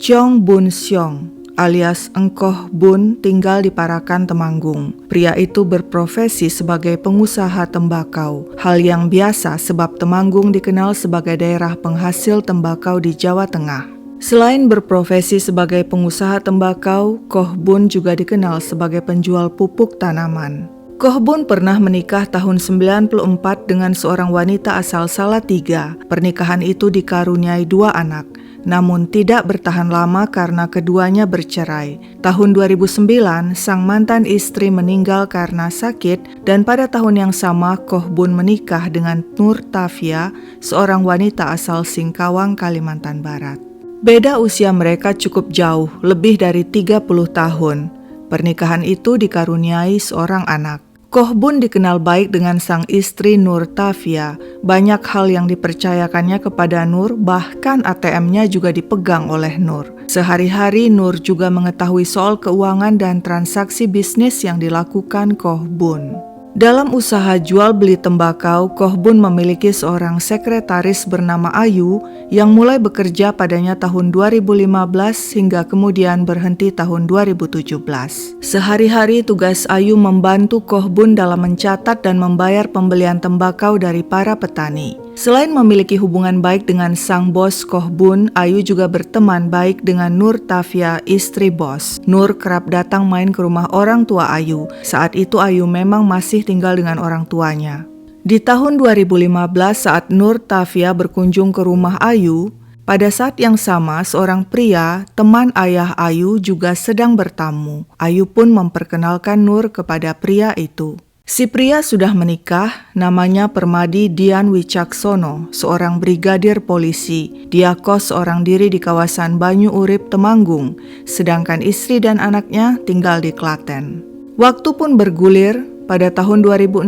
Chong Bun Siong alias Engkoh Bun tinggal di Parakan, Temanggung. Pria itu berprofesi sebagai pengusaha tembakau. Hal yang biasa sebab Temanggung dikenal sebagai daerah penghasil tembakau di Jawa Tengah. Selain berprofesi sebagai pengusaha tembakau, Koh Bun juga dikenal sebagai penjual pupuk tanaman. Koh Bun pernah menikah tahun 94 dengan seorang wanita asal Salatiga. Pernikahan itu dikaruniai 2 anak. Namun tidak bertahan lama karena keduanya bercerai. Tahun 2009, sang mantan istri meninggal karena sakit dan pada tahun yang sama Koh Bun menikah dengan Nur Tafia, seorang wanita asal Singkawang, Kalimantan Barat. Beda usia mereka cukup jauh, lebih dari 30 tahun. Pernikahan itu dikaruniai seorang anak. Koh Bun dikenal baik dengan sang istri Nur Tafia. Banyak hal yang dipercayakannya kepada Nur, bahkan ATM-nya juga dipegang oleh Nur. Sehari-hari Nur juga mengetahui soal keuangan dan transaksi bisnis yang dilakukan Koh Bun. Dalam usaha jual beli tembakau, Koh Bun memiliki seorang sekretaris bernama Ayu yang mulai bekerja padanya tahun 2015 hingga kemudian berhenti tahun 2017. Sehari-hari tugas Ayu membantu Koh Bun dalam mencatat dan membayar pembelian tembakau dari para petani. Selain memiliki hubungan baik dengan sang bos Koh Bun, Ayu juga berteman baik dengan Nur Tafia, istri bos. Nur kerap datang main ke rumah orang tua Ayu. Saat itu Ayu memang masih tinggal dengan orang tuanya. Di tahun 2015 saat Nur Tafia berkunjung ke rumah Ayu, pada saat yang sama seorang pria, teman ayah Ayu juga sedang bertamu. Ayu pun memperkenalkan Nur kepada pria itu. Si pria sudah menikah, namanya Permadi Dian Wicaksono, seorang brigadir polisi. Dia kos seorang diri di kawasan Banyu Urip, Temanggung, sedangkan istri dan anaknya tinggal di Klaten. Waktu pun bergulir, pada tahun 2016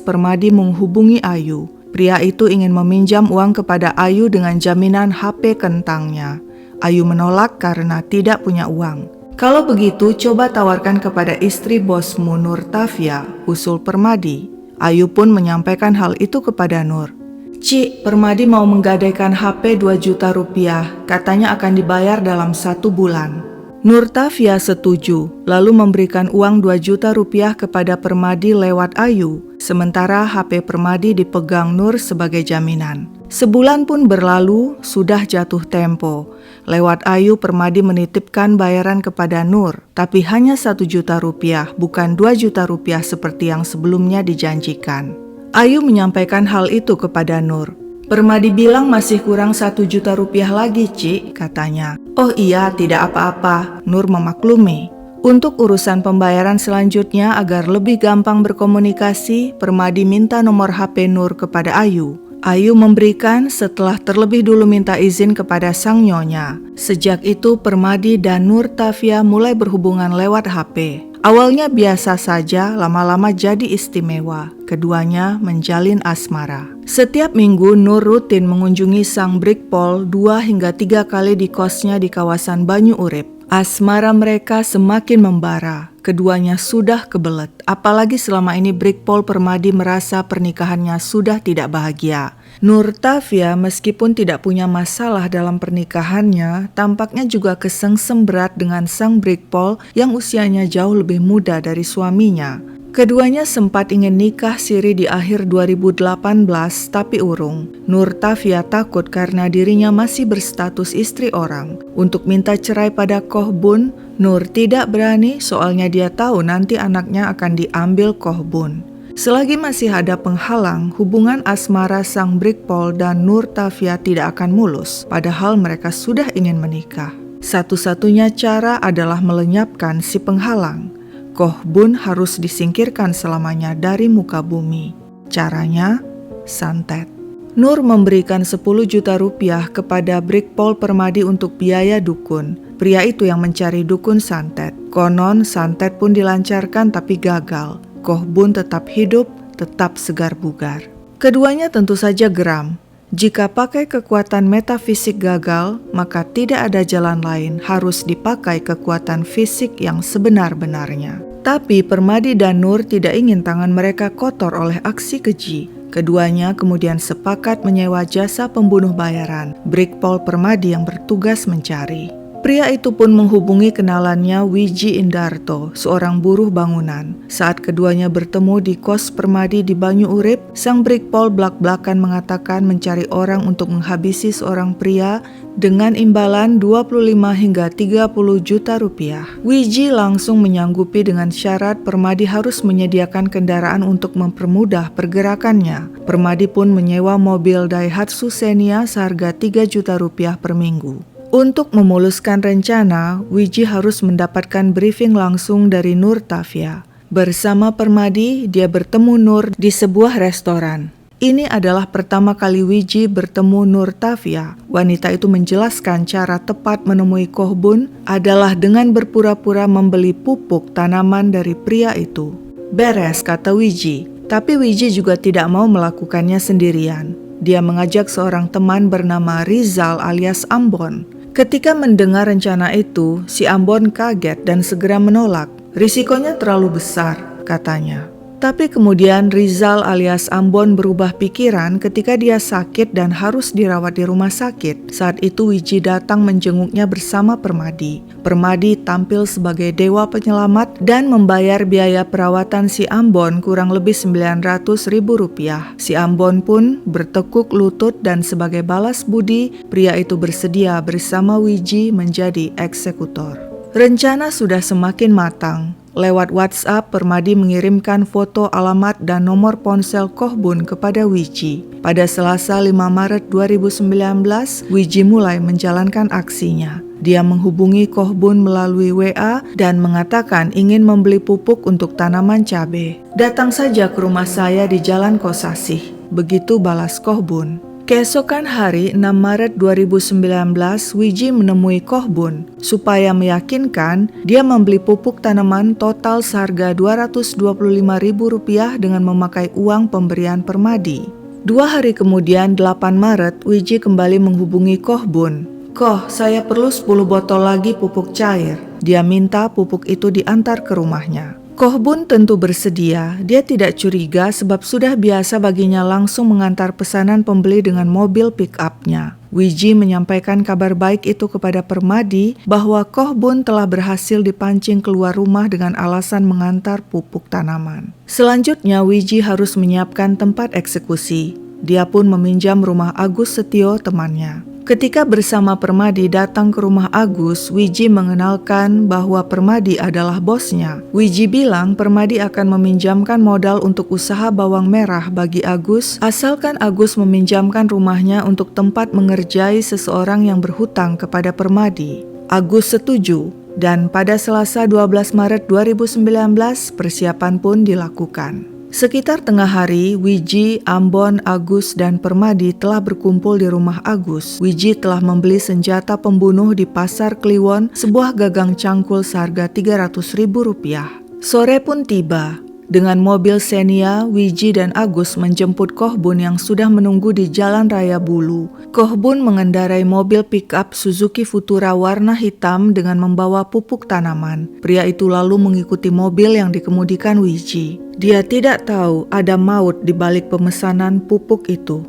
Permadi menghubungi Ayu. Pria itu ingin meminjam uang kepada Ayu dengan jaminan HP kentangnya. Ayu menolak karena tidak punya uang. Kalau begitu, coba tawarkan kepada istri bosmu Nur Tafia, usul Permadi. Ayu pun menyampaikan hal itu kepada Nur. Cik, Permadi mau menggadaikan HP 2 juta rupiah, katanya akan dibayar dalam 1 bulan. Nur Tafia setuju, lalu memberikan uang 2 juta rupiah kepada Permadi lewat Ayu, sementara HP Permadi dipegang Nur sebagai jaminan. Sebulan pun berlalu, sudah jatuh tempo. Lewat Ayu, Permadi menitipkan bayaran kepada Nur, tapi hanya 1 juta rupiah, bukan 2 juta rupiah seperti yang sebelumnya dijanjikan. Ayu menyampaikan hal itu kepada Nur. Permadi bilang masih kurang 1 juta rupiah lagi, Cik, katanya. Oh iya, tidak apa-apa, Nur memaklumi. Untuk urusan pembayaran selanjutnya agar lebih gampang berkomunikasi, Permadi minta nomor HP Nur kepada Ayu. Ayu memberikan setelah terlebih dulu minta izin kepada sang nyonya. Sejak itu Permadi dan Nur Tafia mulai berhubungan lewat HP. Awalnya biasa saja, lama-lama jadi istimewa. Keduanya menjalin asmara. Setiap minggu Nur rutin mengunjungi sang Brikpol 2 hingga 3 kali di kosnya di kawasan Banyu Urip. Asmara mereka semakin membara. Keduanya sudah kebelet. Apalagi selama ini Brikpol Permadi merasa pernikahannya sudah tidak bahagia. Nur Tafia meskipun tidak punya masalah dalam pernikahannya, tampaknya juga kesengsem berat dengan sang Brikpol yang usianya jauh lebih muda dari suaminya. Keduanya sempat ingin nikah siri di akhir 2018 tapi urung. Nur Tafia takut karena dirinya masih berstatus istri orang. Untuk minta cerai pada Koh Bun, Nur tidak berani soalnya dia tahu nanti anaknya akan diambil Koh Bun. Selagi masih ada penghalang, hubungan asmara sang Brikpol dan Nur Tafia tidak akan mulus, padahal mereka sudah ingin menikah. Satu-satunya cara adalah melenyapkan si penghalang. Koh Bun harus disingkirkan selamanya dari muka bumi. Caranya, santet. Nur memberikan 10 juta rupiah kepada Brikpol Permadi untuk biaya dukun. Pria itu yang mencari dukun santet. Konon santet pun dilancarkan tapi gagal. Koh Bun tetap hidup, tetap segar bugar. Keduanya tentu saja geram. Jika pakai kekuatan metafisik gagal, maka tidak ada jalan lain, harus dipakai kekuatan fisik yang sebenar-benarnya. Tapi Permadi dan Nur tidak ingin tangan mereka kotor oleh aksi keji. Keduanya kemudian sepakat menyewa jasa pembunuh bayaran, Brikpol Permadi yang bertugas mencari. Pria itu pun menghubungi kenalannya Wiji Indarto, seorang buruh bangunan. Saat keduanya bertemu di kos Permadi di Banyu Urip, sang Brigpol blak-blakan mengatakan mencari orang untuk menghabisi seorang pria dengan imbalan 25 hingga 30 juta rupiah. Wiji langsung menyanggupi dengan syarat Permadi harus menyediakan kendaraan untuk mempermudah pergerakannya. Permadi pun menyewa mobil Daihatsu Xenia seharga 3 juta rupiah per minggu. Untuk memuluskan rencana, Wiji harus mendapatkan briefing langsung dari Nur Tafia. Bersama Permadi, dia bertemu Nur di sebuah restoran. Ini adalah pertama kali Wiji bertemu Nur Tafia. Wanita itu menjelaskan cara tepat menemui Kohbun adalah dengan berpura-pura membeli pupuk tanaman dari pria itu. Beres, kata Wiji. Tapi Wiji juga tidak mau melakukannya sendirian. Dia mengajak seorang teman bernama Rizal alias Ambon. Ketika mendengar rencana itu, si Ambon kaget dan segera menolak. Risikonya terlalu besar, katanya. Tapi kemudian Rizal alias Ambon berubah pikiran ketika dia sakit dan harus dirawat di rumah sakit. Saat itu Wiji datang menjenguknya bersama Permadi. Permadi tampil sebagai dewa penyelamat dan membayar biaya perawatan si Ambon kurang lebih 900.000 rupiah. Si Ambon pun bertekuk lutut dan sebagai balas budi, pria itu bersedia bersama Wiji menjadi eksekutor. Rencana sudah semakin matang. Lewat WhatsApp, Permadi mengirimkan foto, alamat, dan nomor ponsel Kohbun kepada Wiji. Pada Selasa 5 Maret 2019, Wiji mulai menjalankan aksinya. Dia menghubungi Kohbun melalui WA dan mengatakan ingin membeli pupuk untuk tanaman cabai. "Datang saja ke rumah saya di Jalan Kosasih," begitu balas Kohbun. Keesokan hari 6 Maret 2019, Wiji menemui Kohbun. Supaya meyakinkan, dia membeli pupuk tanaman total seharga Rp225.000 dengan memakai uang pemberian Permadi. 2 hari kemudian, 8 Maret, Wiji kembali menghubungi Kohbun. "Koh, saya perlu 10 botol lagi pupuk cair." Dia minta pupuk itu diantar ke rumahnya. Kohbun tentu bersedia. Dia tidak curiga sebab sudah biasa baginya langsung mengantar pesanan pembeli dengan mobil pick-up-nya. Wiji menyampaikan kabar baik itu kepada Permadi bahwa Kohbun telah berhasil dipancing keluar rumah dengan alasan mengantar pupuk tanaman. Selanjutnya Wiji harus menyiapkan tempat eksekusi. Dia pun meminjam rumah Agus Setio, temannya. Ketika bersama Permadi datang ke rumah Agus, Wiji mengenalkan bahwa Permadi adalah bosnya. Wiji bilang Permadi akan meminjamkan modal untuk usaha bawang merah bagi Agus, asalkan Agus meminjamkan rumahnya untuk tempat mengerjai seseorang yang berhutang kepada Permadi. Agus setuju, dan pada Selasa 12 Maret 2019, persiapan pun dilakukan. Sekitar tengah hari, Wiji, Ambon, Agus, dan Permadi telah berkumpul di rumah Agus. Wiji telah membeli senjata pembunuh di Pasar Kliwon, sebuah gagang cangkul seharga Rp300.000. Sore pun tiba. Dengan mobil Xenia, Wiji dan Agus menjemput Kohbun yang sudah menunggu di Jalan Raya Bulu. Kohbun mengendarai mobil pick-up Suzuki Futura warna hitam dengan membawa pupuk tanaman. Pria itu lalu mengikuti mobil yang dikemudikan Wiji. Dia tidak tahu ada maut di balik pemesanan pupuk itu.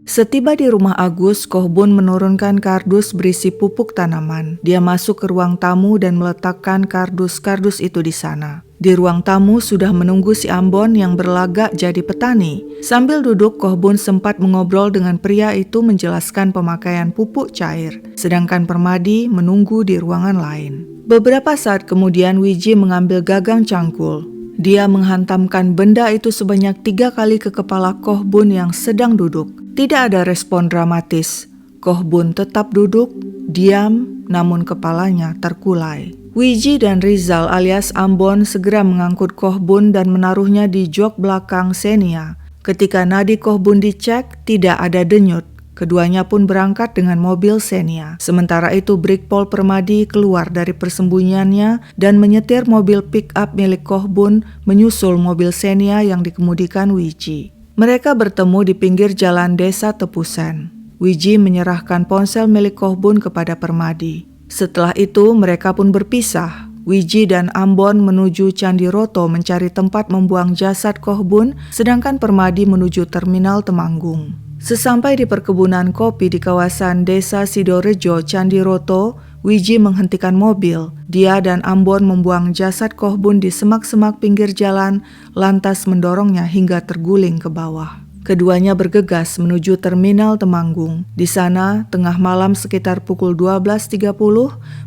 Setiba di rumah Agus, Kohbun menurunkan kardus berisi pupuk tanaman. Dia masuk ke ruang tamu dan meletakkan kardus-kardus itu di sana. Di ruang tamu sudah menunggu si Ambon yang berlagak jadi petani. Sambil duduk, Kohbun sempat mengobrol dengan pria itu menjelaskan pemakaian pupuk cair. Sedangkan Permadi menunggu di ruangan lain. Beberapa saat kemudian Wiji mengambil gagang cangkul. Dia menghantamkan benda itu sebanyak 3 kali ke kepala Kohbun yang sedang duduk. Tidak ada respon dramatis. Kohbun tetap duduk, diam, namun kepalanya terkulai. Wiji dan Rizal alias Ambon segera mengangkut Kohbun dan menaruhnya di jok belakang Xenia. Ketika nadi Kohbun dicek, tidak ada denyut. Keduanya pun berangkat dengan mobil Xenia. Sementara itu Brigpol Permadi keluar dari persembunyiannya dan menyetir mobil pick-up milik Kohbun menyusul mobil Xenia yang dikemudikan Wiji. Mereka bertemu di pinggir jalan desa Tepusen. Wiji menyerahkan ponsel milik Kohbun kepada Permadi. Setelah itu mereka pun berpisah. Wiji dan Ambon menuju Candi Roto mencari tempat membuang jasad Kohbun, sedangkan Permadi menuju terminal Temanggung. Sesampai di perkebunan kopi di kawasan Desa Sidorejo, Candiroto, Wiji menghentikan mobil. Dia dan Ambon membuang jasad Koh Bun di semak-semak pinggir jalan, lantas mendorongnya hingga terguling ke bawah. Keduanya bergegas menuju terminal Temanggung. Di sana, tengah malam sekitar pukul 12.30,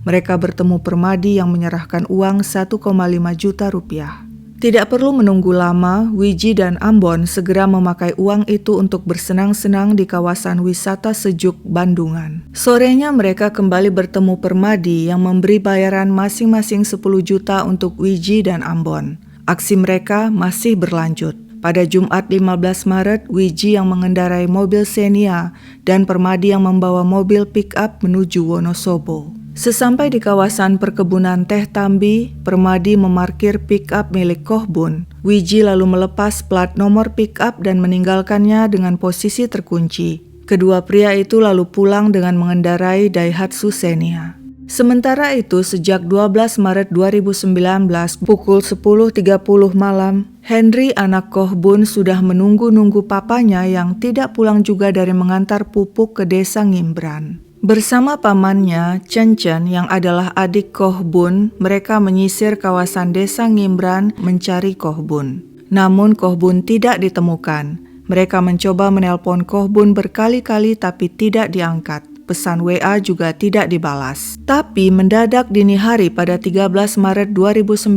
mereka bertemu Permadi yang menyerahkan uang 1,5 juta rupiah. Tidak perlu menunggu lama, Wiji dan Ambon segera memakai uang itu untuk bersenang-senang di kawasan wisata sejuk Bandungan. Sorenya mereka kembali bertemu Permadi yang memberi bayaran masing-masing 10 juta untuk Wiji dan Ambon. Aksi mereka masih berlanjut. Pada Jumat 15 Maret, Wiji yang mengendarai mobil Xenia dan Permadi yang membawa mobil pick-up menuju Wonosobo. Sesampai di kawasan perkebunan teh Tambi, Permadi memarkir pick-up milik Koh Bun. Wiji lalu melepas plat nomor pick-up dan meninggalkannya dengan posisi terkunci. Kedua pria itu lalu pulang dengan mengendarai Daihatsu Xenia. Sementara itu, sejak 12 Maret 2019 pukul 10.30 malam, Henry anak Koh Bun sudah menunggu-nunggu papanya yang tidak pulang juga dari mengantar pupuk ke desa Ngimbran. Bersama pamannya, Chen Chen yang adalah adik Koh Bun, mereka menyisir kawasan desa Ngimbran mencari Koh Bun. Namun Koh Bun tidak ditemukan. Mereka mencoba menelpon Koh Bun berkali-kali tapi tidak diangkat. Pesan WA juga tidak dibalas. Tapi mendadak dini hari pada 13 Maret 2019,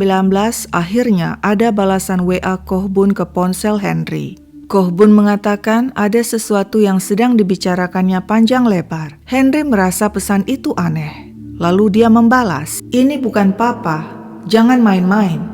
akhirnya ada balasan WA Koh Bun ke ponsel Henry. Koh Bun mengatakan ada sesuatu yang sedang dibicarakannya panjang lebar. Henry merasa pesan itu aneh. Lalu dia membalas, "Ini bukan papa, jangan main-main."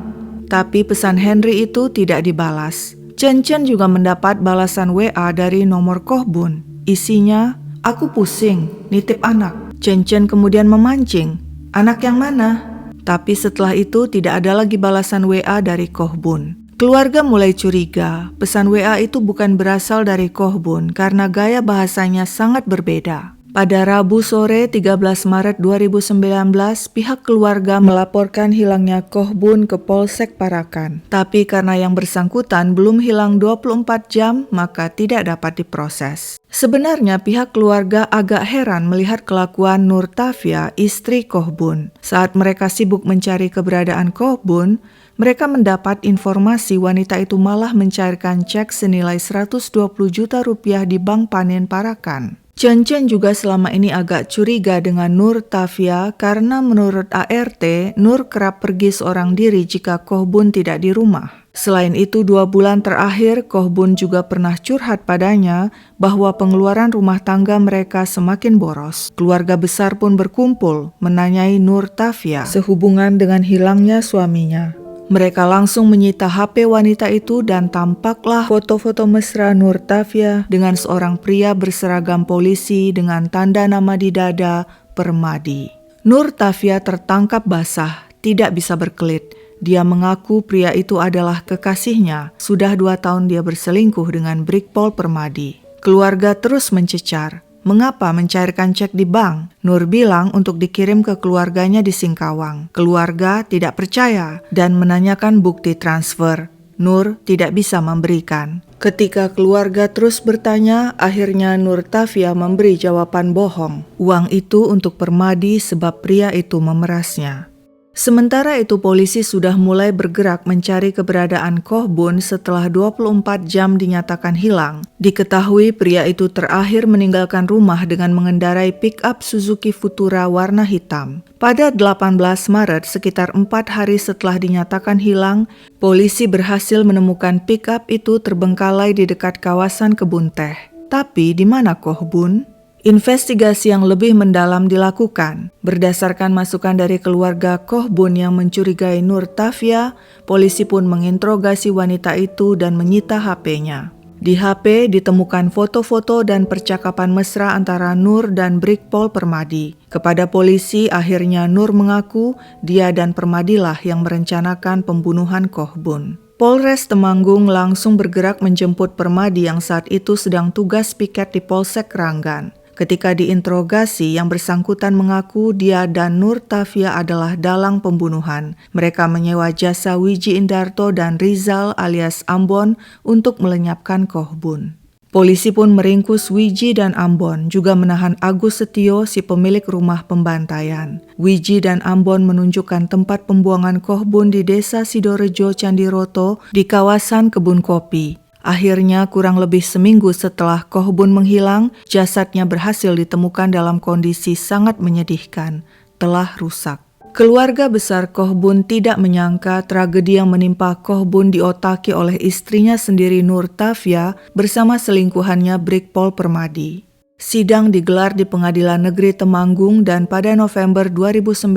Tapi pesan Henry itu tidak dibalas. Chen Chen juga mendapat balasan WA dari nomor Koh Bun. Isinya, "Aku pusing, nitip anak." Chen Chen kemudian memancing, "Anak yang mana?" Tapi setelah itu tidak ada lagi balasan WA dari Koh Bun. Keluarga mulai curiga, pesan WA itu bukan berasal dari Koh Bun karena gaya bahasanya sangat berbeda. Pada Rabu sore 13 Maret 2019, pihak keluarga melaporkan hilangnya Koh Bun ke Polsek Parakan. Tapi karena yang bersangkutan belum hilang 24 jam, maka tidak dapat diproses. Sebenarnya pihak keluarga agak heran melihat kelakuan Nur Tafia, istri Koh Bun. Saat mereka sibuk mencari keberadaan Koh Bun, mereka mendapat informasi wanita itu malah mencairkan cek senilai 120 juta rupiah di Bank Panin Parakan. Chen Chen juga selama ini agak curiga dengan Nur Tafia karena menurut ART, Nur kerap pergi seorang diri jika Koh Bun tidak di rumah. Selain itu, 2 bulan terakhir Koh Bun juga pernah curhat padanya bahwa pengeluaran rumah tangga mereka semakin boros. Keluarga besar pun berkumpul menanyai Nur Tafia sehubungan dengan hilangnya suaminya. Mereka langsung menyita HP wanita itu dan tampaklah foto-foto mesra Nur Tafia dengan seorang pria berseragam polisi dengan tanda nama di dada, Permadi. Nur Tafia tertangkap basah, tidak bisa berkelit. Dia mengaku pria itu adalah kekasihnya. Sudah 2 tahun dia berselingkuh dengan Brigpol Permadi. Keluarga terus mencecar. Mengapa mencairkan cek di bank? Nur bilang untuk dikirim ke keluarganya di Singkawang. Keluarga tidak percaya dan menanyakan bukti transfer. Nur tidak bisa memberikan. Ketika keluarga terus bertanya, akhirnya Nur Tafia memberi jawaban bohong. Uang itu untuk Permadi sebab pria itu memerasnya. Sementara itu polisi sudah mulai bergerak mencari keberadaan Koh Bun setelah 24 jam dinyatakan hilang. Diketahui pria itu terakhir meninggalkan rumah dengan mengendarai pick-up Suzuki Futura warna hitam. Pada 18 Maret, sekitar 4 hari setelah dinyatakan hilang, polisi berhasil menemukan pick-up itu terbengkalai di dekat kawasan kebun teh. Tapi di mana Koh Bun? Investigasi yang lebih mendalam dilakukan. Berdasarkan masukan dari keluarga Koh Bun yang mencurigai Nur Tafia, polisi pun menginterogasi wanita itu dan menyita HP-nya. Di HP ditemukan foto-foto dan percakapan mesra antara Nur dan Brigpol Permadi. Kepada polisi, akhirnya Nur mengaku dia dan Permadilah yang merencanakan pembunuhan Koh Bun. Polres Temanggung langsung bergerak menjemput Permadi yang saat itu sedang tugas piket di Polsek Ranggan. Ketika diinterogasi, yang bersangkutan mengaku dia dan Nur Tafia adalah dalang pembunuhan. Mereka menyewa jasa Wiji Indarto dan Rizal alias Ambon untuk melenyapkan Koh Bun. Polisi pun meringkus Wiji dan Ambon, juga menahan Agus Setio, si pemilik rumah pembantaian. Wiji dan Ambon menunjukkan tempat pembuangan Koh Bun di Desa Sidorejo, Candiroto, di kawasan kebun kopi. Akhirnya, kurang lebih seminggu setelah Koh Bun menghilang, jasadnya berhasil ditemukan dalam kondisi sangat menyedihkan, telah rusak. Keluarga besar Koh Bun tidak menyangka tragedi yang menimpa Koh Bun diotaki oleh istrinya sendiri Nur Tafia bersama selingkuhannya Brigpol Permadi. Sidang digelar di Pengadilan Negeri Temanggung dan pada November 2019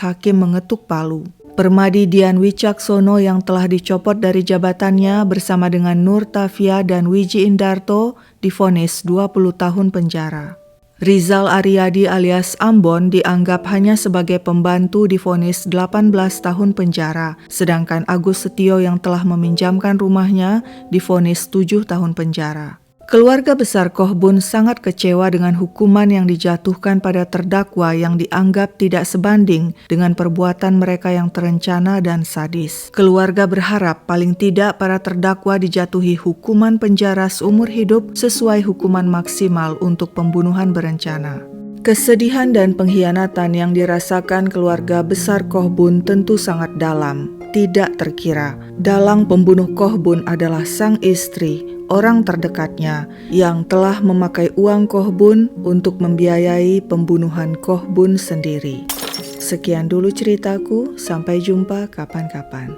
hakim mengetuk palu. Permadi Dian Wicaksono yang telah dicopot dari jabatannya bersama dengan Nur Tafia dan Wiji Indarto divonis 20 tahun penjara. Rizal Aryadi alias Ambon dianggap hanya sebagai pembantu divonis 18 tahun penjara, sedangkan Agus Setio yang telah meminjamkan rumahnya divonis 7 tahun penjara. Keluarga besar Koh Bun sangat kecewa dengan hukuman yang dijatuhkan pada terdakwa yang dianggap tidak sebanding dengan perbuatan mereka yang terencana dan sadis. Keluarga berharap paling tidak para terdakwa dijatuhi hukuman penjara seumur hidup sesuai hukuman maksimal untuk pembunuhan berencana. Kesedihan dan pengkhianatan yang dirasakan keluarga besar Koh Bun tentu sangat dalam. Tidak terkira, dalang pembunuh Koh Bun adalah sang istri, orang terdekatnya, yang telah memakai uang Koh Bun untuk membiayai pembunuhan Koh Bun sendiri. Sekian dulu ceritaku, sampai jumpa kapan-kapan.